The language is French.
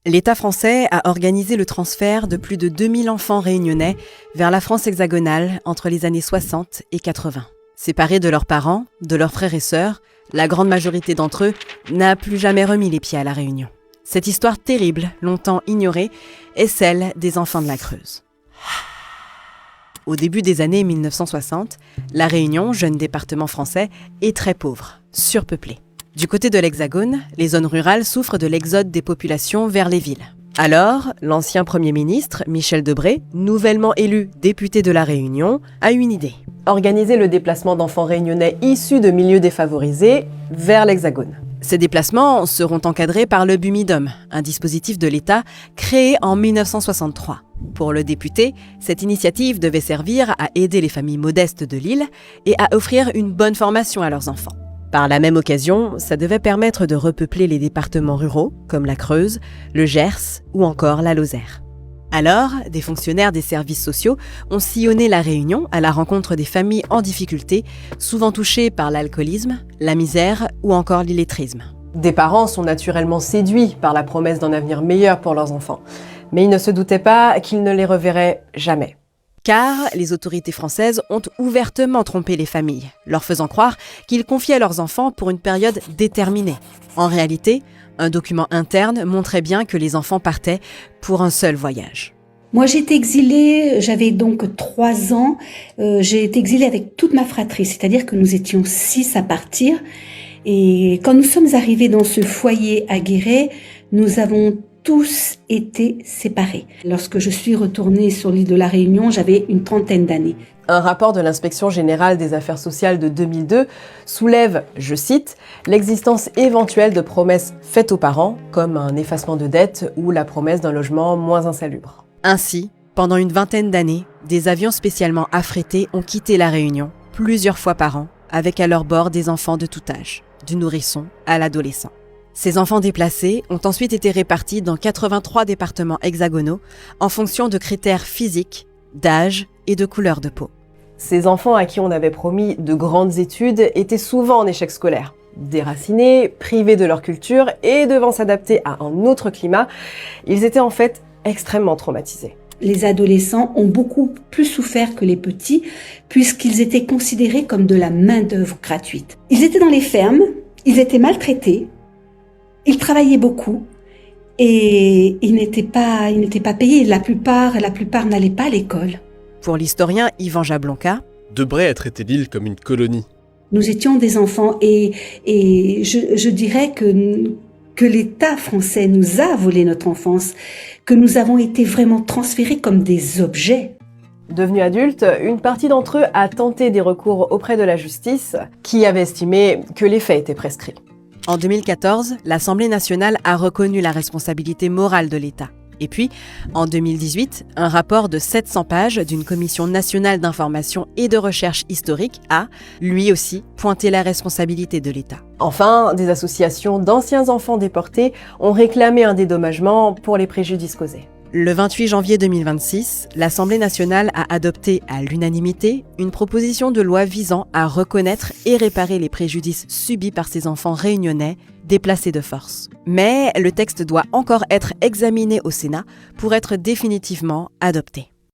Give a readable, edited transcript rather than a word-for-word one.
L'État français a organisé le transfert de plus de 2000 enfants réunionnais vers la France hexagonale entre les années 60 et 80. Séparés de leurs parents, de leurs frères et sœurs, la grande majorité d'entre eux n'a plus jamais remis les pieds à La Réunion. Cette histoire terrible, longtemps ignorée, est celle des enfants de la Creuse. Au début des années 1960, La Réunion, jeune département français, est très pauvre, surpeuplé. Du côté de l'Hexagone, les zones rurales souffrent de l'exode des populations vers les villes. Alors, l'ancien Premier ministre, Michel Debré, nouvellement élu député de La Réunion, a une idée. Organiser le déplacement d'enfants réunionnais issus de milieux défavorisés vers l'Hexagone. Ces déplacements seront encadrés par le Bumidum, un dispositif de l'État créé en 1963. Pour le député, cette initiative devait servir à aider les familles modestes de l'île et à offrir une bonne formation à leurs enfants. Par la même occasion, ça devait permettre de repeupler les départements ruraux, comme la Creuse, le Gers ou encore la Lozère. Alors, des fonctionnaires des services sociaux ont sillonné La Réunion à la rencontre des familles en difficulté, souvent touchées par l'alcoolisme, la misère ou encore l'illettrisme. Des parents sont naturellement séduits par la promesse d'un avenir meilleur pour leurs enfants, mais ils ne se doutaient pas qu'ils ne les reverraient jamais. Car les autorités françaises ont ouvertement trompé les familles, leur faisant croire qu'ils confiaient leurs enfants pour une période déterminée. En réalité, un document interne montrait bien que les enfants partaient pour un seul voyage. Moi, j'ai été exilée, j'avais donc 3 ans. J'ai été exilée avec toute ma fratrie, c'est-à-dire que nous étions 6 à partir. Et quand nous sommes arrivés dans ce foyer à Guéret, nous avons tous été séparés. Lorsque je suis retournée sur l'île de La Réunion, j'avais une 30aine d'années. Un rapport de l'Inspection générale des affaires sociales de 2002 soulève, je cite, l'existence éventuelle de promesses faites aux parents, comme un effacement de dettes ou la promesse d'un logement moins insalubre. Ainsi, pendant une 20aine d'années, des avions spécialement affrétés ont quitté La Réunion plusieurs fois par an, avec à leur bord des enfants de tout âge, du nourrisson à l'adolescent. Ces enfants déplacés ont ensuite été répartis dans 83 départements hexagonaux en fonction de critères physiques, d'âge et de couleur de peau. Ces enfants à qui on avait promis de grandes études étaient souvent en échec scolaire. Déracinés, privés de leur culture et devant s'adapter à un autre climat, ils étaient en fait extrêmement traumatisés. Les adolescents ont beaucoup plus souffert que les petits, puisqu'ils étaient considérés comme de la main-d'œuvre gratuite. Ils étaient dans les fermes, ils étaient maltraités, ils travaillaient beaucoup et ils n'étaient pas payés. La plupart n'allaient pas à l'école. Pour l'historien Yvan Jablonka, Debré a traité l'île comme une colonie. Nous étions des enfants et je dirais que l'État français nous a volé notre enfance, que nous avons été vraiment transférés comme des objets. Devenus adultes, une partie d'entre eux a tenté des recours auprès de la justice, qui avait estimé que les faits étaient prescrits. En 2014, l'Assemblée nationale a reconnu la responsabilité morale de l'État. Et puis, en 2018, un rapport de 700 pages d'une commission nationale d'information et de recherche historique a, lui aussi, pointé la responsabilité de l'État. Enfin, des associations d'anciens enfants déportés ont réclamé un dédommagement pour les préjudices causés. Le 28 janvier 2026, l'Assemblée nationale a adopté à l'unanimité une proposition de loi visant à reconnaître et réparer les préjudices subis par ces enfants réunionnais déplacés de force. Mais le texte doit encore être examiné au Sénat pour être définitivement adopté.